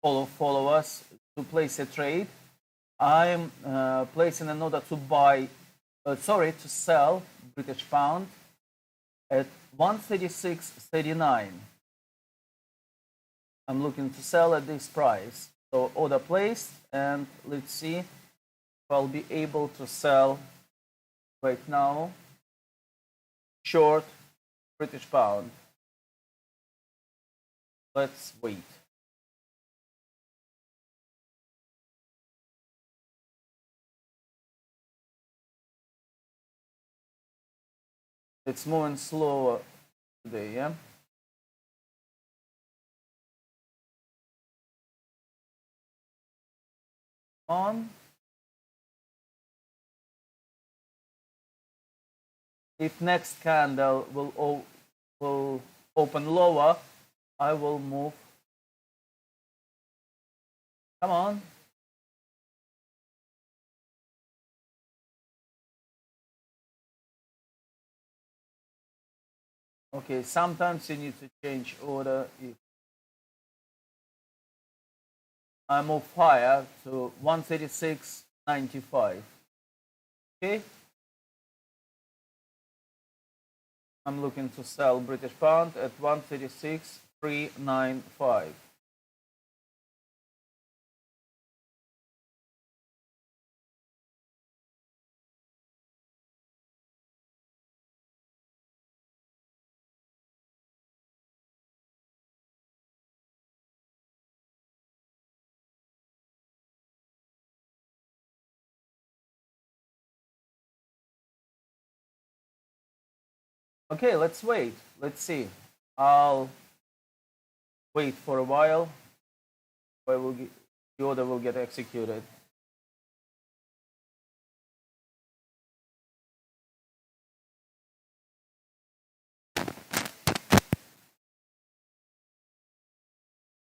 follow us to place a trade. I'm placing an order to buy, to sell British pound at 136.39. I'm looking to sell at this price. So order placed, and let's see if I'll be able to sell right now short British pound. Let's wait. It's moving slower today, yeah? On. If next candle will open lower, I will move. Come on. Okay, sometimes you need to change order. If I move higher to 136.95. Okay. I'm looking to sell British pound at 136.395. Okay, let's wait. Let's see. I'll wait for a while. The order will get executed.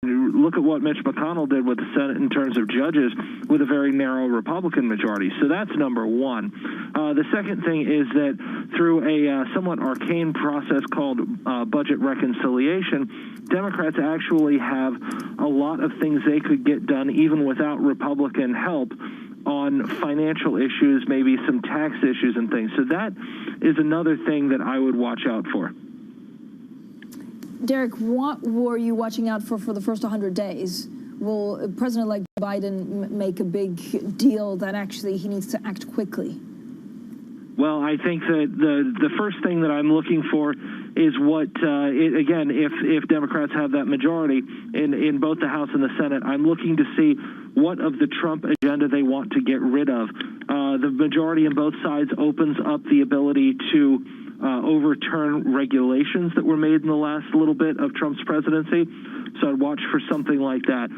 Look at what Mitch McConnell did with the Senate in terms of judges with a very narrow Republican majority. So that's number one. The second thing is that through a somewhat arcane process called budget reconciliation, Democrats actually have a lot of things they could get done even without Republican help on financial issues, maybe some tax issues and things. So that is another thing that I would watch out for. Derek, what were you watching out for the first 100 days? Will President-elect Biden make a big deal that actually he needs to act quickly? Well, I think that the first thing that I'm looking for is what, again, if Democrats have that majority in both the House and the Senate, I'm looking to see what of the Trump agenda they want to get rid of. The majority on both sides opens up the ability to overturn regulations that were made in the last little bit of Trump's presidency. So I'd watch for something like that.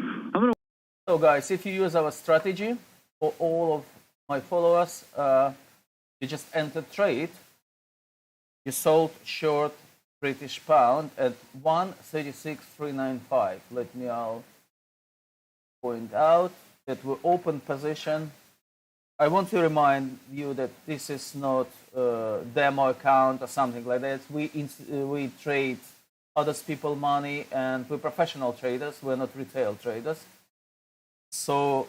So guys, if you use our strategy, for all of my followers, you just entered trade. You sold short British pound at 136.395. Let me point out that we open position. I want to remind you that this is not a demo account or something like that. We trade others people's money, and we're professional traders. We're not retail traders. So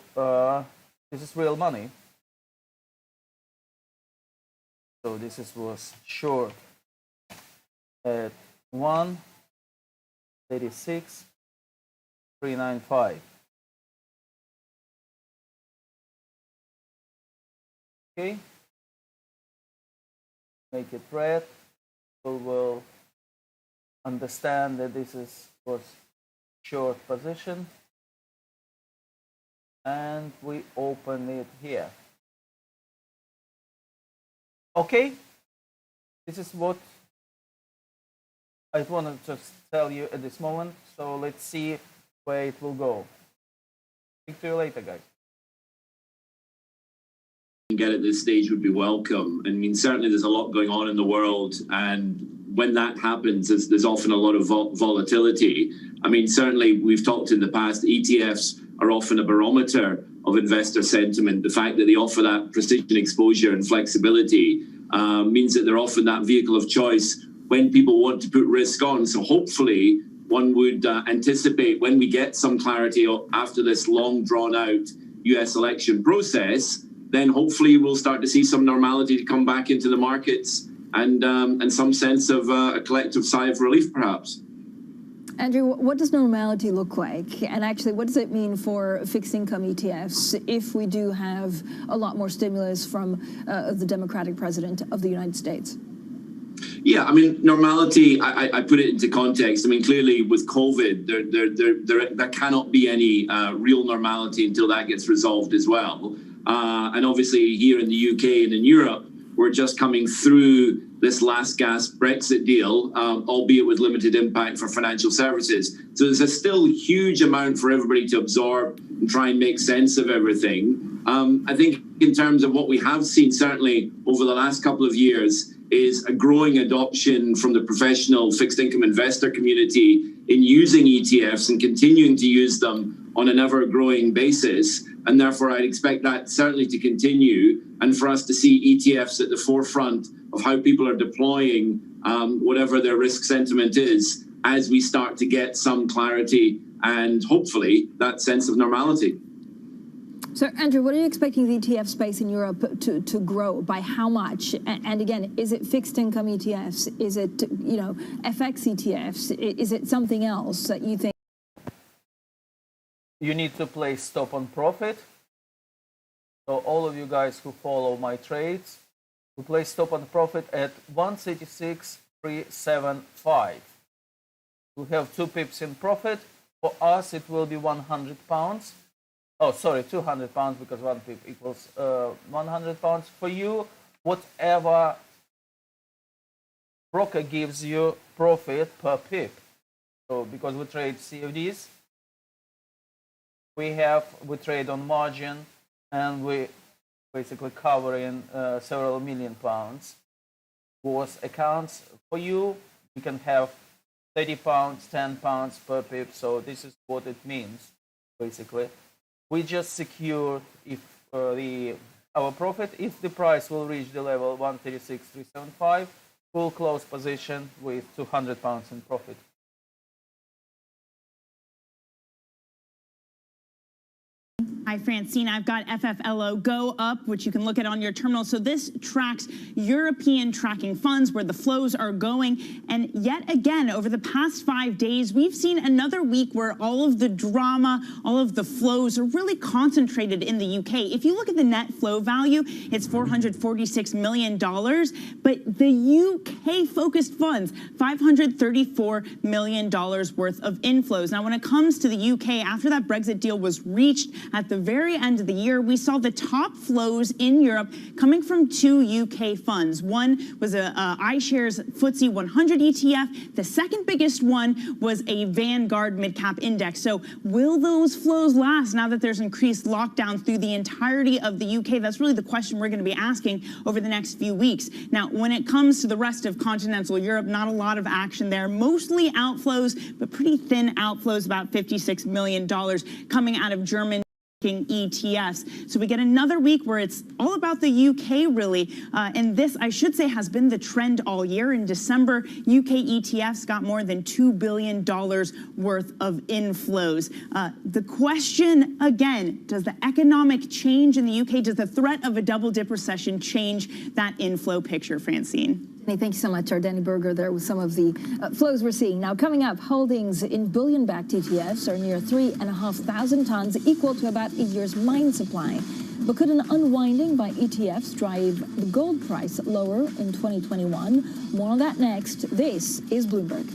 this is real money. So this was short at 136.395. Okay, make it red. We will understand that this was short position, and we open it here. Okay, this is what I wanted to tell you at this moment. So let's see where it will go. Speak to you later, guys. Get at this stage would be welcome. I mean, certainly there's a lot going on in the world, and when that happens, there's often a lot of volatility. I mean, certainly we've talked in the past, ETFs are often a barometer of investor sentiment. The fact that they offer that precision exposure and flexibility means that they're often that vehicle of choice when people want to put risk on. So hopefully one would anticipate when we get some clarity after this long drawn out US election process, then hopefully we'll start to see some normality to come back into the markets and some sense of a collective sigh of relief, perhaps. Andrew, what does normality look like? And actually, what does it mean for fixed income ETFs if we do have a lot more stimulus from the Democratic president of the United States? Yeah, I mean, normality, I put it into context. I mean, clearly with COVID, there cannot be any real normality until that gets resolved as well. And obviously here in the UK and in Europe, we're just coming through this last gasp Brexit deal, albeit with limited impact for financial services. So there's a still huge amount for everybody to absorb and try and make sense of everything. I think in terms of what we have seen, certainly over the last couple of years, is a growing adoption from the professional fixed income investor community in using ETFs and continuing to use them on an ever growing basis. And therefore, I'd expect that certainly to continue and for us to see ETFs at the forefront of how people are deploying whatever their risk sentiment is as we start to get some clarity and hopefully that sense of normality. So, Andrew, what are you expecting the ETF space in Europe to grow? By how much? And again, is it fixed income ETFs? Is it, FX ETFs? Is it something else that you think? You need to place stop on profit. So all of you guys who follow my trades, who place stop on profit at 136.375. We have 2 pips in profit. For us, it will be £100. Oh, sorry, £200 because 1 pip equals £100. For you, whatever broker gives you profit per pip. So because we trade CFDs, we trade on margin, and we basically cover in several million pounds worth accounts. For you, you can have £30, £10 per pip. So this is what it means, basically. We just secure if our profit, if the price will reach the level 136.375, we'll close position with £200 in profit. Hi, Francine. I've got FFLO Go up, which you can look at on your terminal. So this tracks European tracking funds where the flows are going. And yet again, over the past 5 days, we've seen another week where all of the drama, all of the flows are really concentrated in the UK. If you look at the net flow value, it's $446 million. But the UK-focused funds, $534 million worth of inflows. Now, when it comes to the UK, after that Brexit deal was reached at the very end of the year, we saw the top flows in Europe coming from 2 UK funds. One was a iShares FTSE 100 ETF. The second biggest one was a Vanguard Midcap Index. So will those flows last now that there's increased lockdown through the entirety of the UK? That's really the question we're going to be asking over the next few weeks. Now, when it comes to the rest of continental Europe, not a lot of action there. Mostly outflows, but pretty thin outflows, about $56 million coming out of German ETFs. So we get another week where it's all about the UK, really. And this, I should say, has been the trend all year. In December, UK ETFs got more than $2 billion worth of inflows. The question, again, does the economic change in the UK, does the threat of a double-dip recession change that inflow picture, Francine? Thank you so much, our Danny Berger there with some of the flows we're seeing. Now, coming up, holdings in billion-backed ETFs are near 3,500 tons, equal to about a year's mine supply. But could an unwinding by ETFs drive the gold price lower in 2021? More on that next. This is Bloomberg.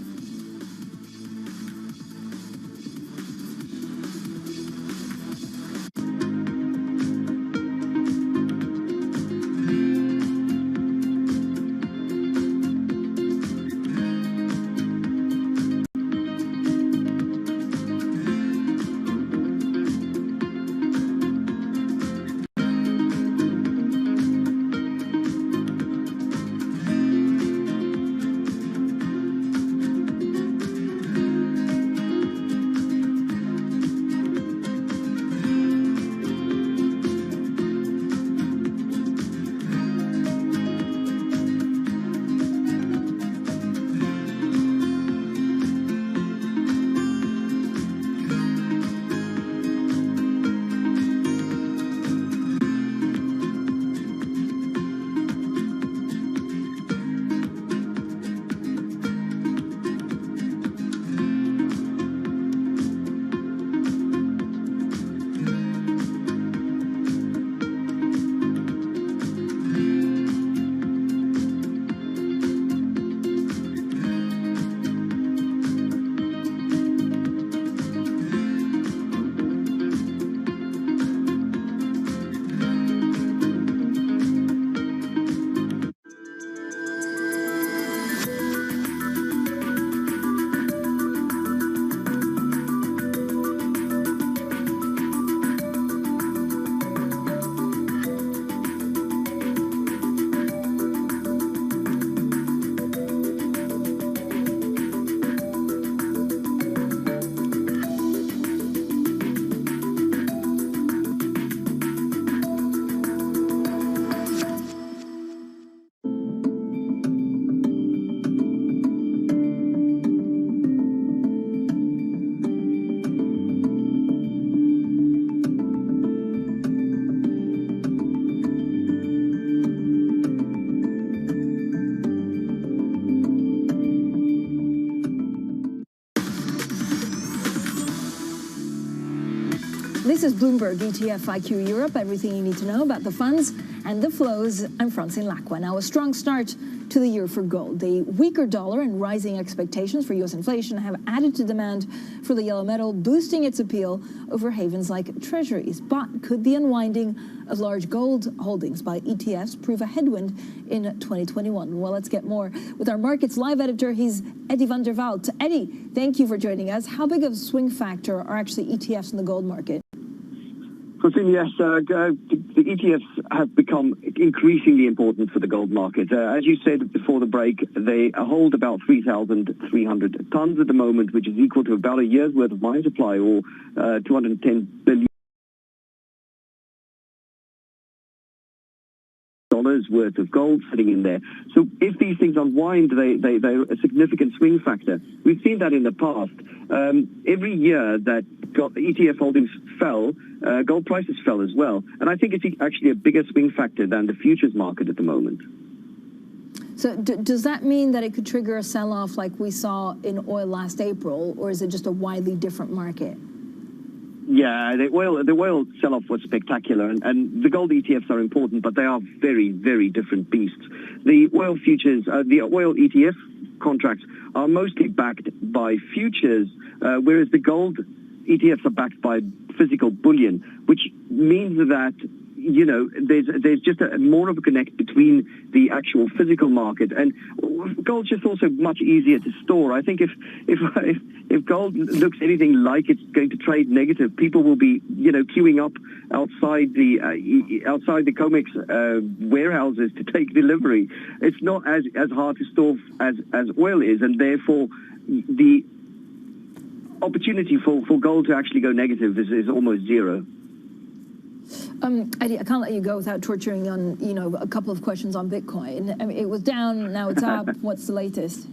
This is Bloomberg ETF IQ Europe, everything you need to know about the funds and the flows. I'm Francine Lacqua. Now, a strong start to the year for gold. The weaker dollar and rising expectations for U.S. inflation have added to demand for the yellow metal, boosting its appeal over havens like treasuries. But could the unwinding of large gold holdings by ETFs prove a headwind in 2021? Well, let's get more with our Markets Live editor. He's Eddie van der Walt. Eddie, thank you for joining us. How big of a swing factor are actually ETFs in the gold market? Yes, the ETFs have become increasingly important for the gold market. As you said before the break, they hold about 3,300 tons at the moment, which is equal to about a year's worth of mine supply, or 210 billion dollars worth of gold sitting in there. So if these things unwind, they're a significant swing factor. We've seen that in the past. Every year that ETF holdings fell, gold prices fell as well. And I think it's actually a bigger swing factor than the futures market at the moment. So does that mean that it could trigger a sell-off like we saw in oil last April, or is it just a widely different market? Yeah, the oil sell-off was spectacular, and the gold ETFs are important, but they are very, very different beasts. The oil futures, the oil ETF contracts are mostly backed by futures, whereas the gold ETFs are backed by physical bullion, which means that, you know, there's just more of a connect between the actual physical market, and gold's just also much easier to store. I think if gold looks anything like it's going to trade negative, people will be, you know, queuing up outside the COMEX warehouses to take delivery. It's not as hard to store as oil is, and therefore the opportunity for gold to actually go negative is almost zero. Eddie, I can't let you go without torturing on, you know, a couple of questions on Bitcoin. I mean, it was down, now it's up. What's the latest?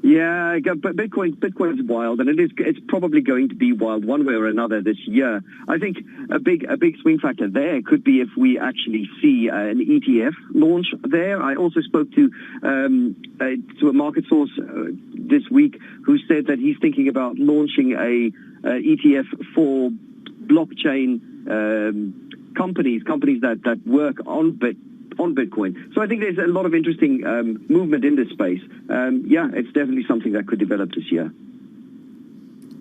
Yeah, but Bitcoin's wild, and it's probably going to be wild one way or another this year. I think a big swing factor there could be if we actually see an ETF launch there. I also spoke to a market source this week who said that he's thinking about launching a ETF for blockchain companies that work on Bitcoin. So I think there's a lot of interesting movement in this space. Yeah, it's definitely something that could develop this year.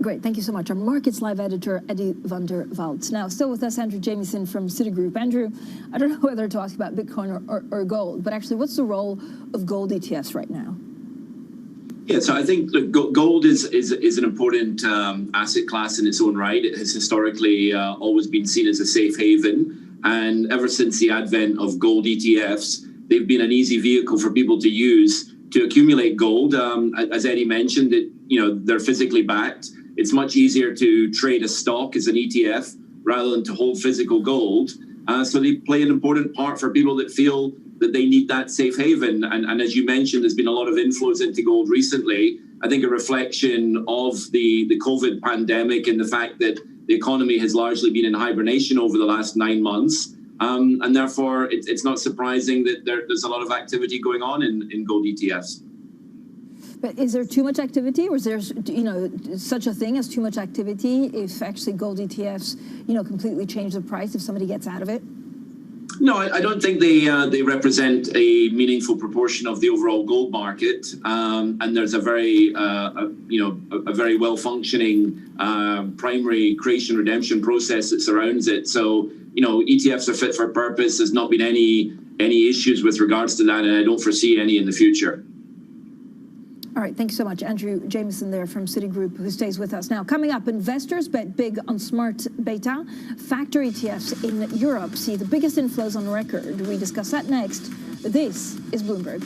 Great, thank you so much. Our Markets Live editor, Eddie van der Walt. Now, still with us, Andrew Jamieson from Citigroup. Andrew, I don't know whether to ask about Bitcoin or gold, but actually, what's the role of gold ETFs right now? Yeah, so I think gold is an important asset class in its own right. It has historically always been seen as a safe haven. And ever since the advent of gold ETFs, they've been an easy vehicle for people to use to accumulate gold. As Eddie mentioned, they're physically backed. It's much easier to trade a stock as an ETF rather than to hold physical gold. So they play an important part for people that feel that they need that safe haven. And as you mentioned, there's been a lot of inflows into gold recently. I think a reflection of the COVID pandemic and the fact that the economy has largely been in hibernation over the last 9 months. And therefore, it's not surprising that there's a lot of activity going on in gold ETFs. But is there too much activity, or is there, such a thing as too much activity if actually gold ETFs, completely change the price if somebody gets out of it? No, I don't think they represent a meaningful proportion of the overall gold market, and there's a very well functioning primary creation redemption process that surrounds it. So ETFs are fit for purpose. There's not been any issues with regards to that, and I don't foresee any in the future. All right, thanks so much. Andrew Jamieson there from Citigroup, who stays with us. Now, coming up, investors bet big on smart beta. Factor ETFs in Europe see the biggest inflows on record. We discuss that next. This is Bloomberg.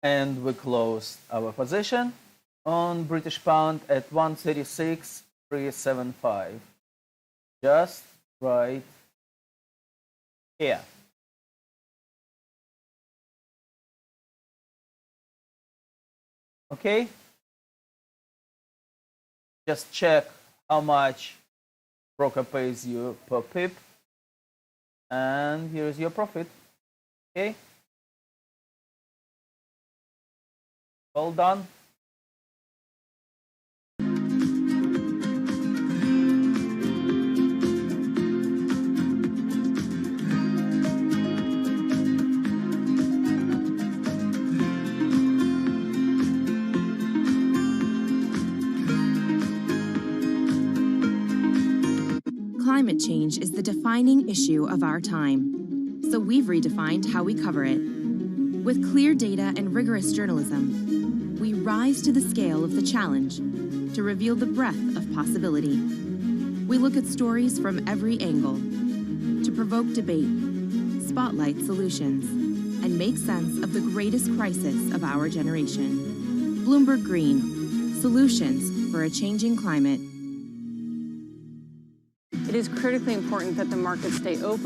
And we closed our position on British pound at 136.375, just right here. Okay, just check how much broker pays you per pip, and here's your profit. Okay, well done. Climate change is the defining issue of our time, so we've redefined how we cover it. With clear data and rigorous journalism, we rise to the scale of the challenge to reveal the breadth of possibility. We look at stories from every angle to provoke debate, spotlight solutions, and make sense of the greatest crisis of our generation. Bloomberg Green, solutions for a changing climate. It is critically important that the markets stay open.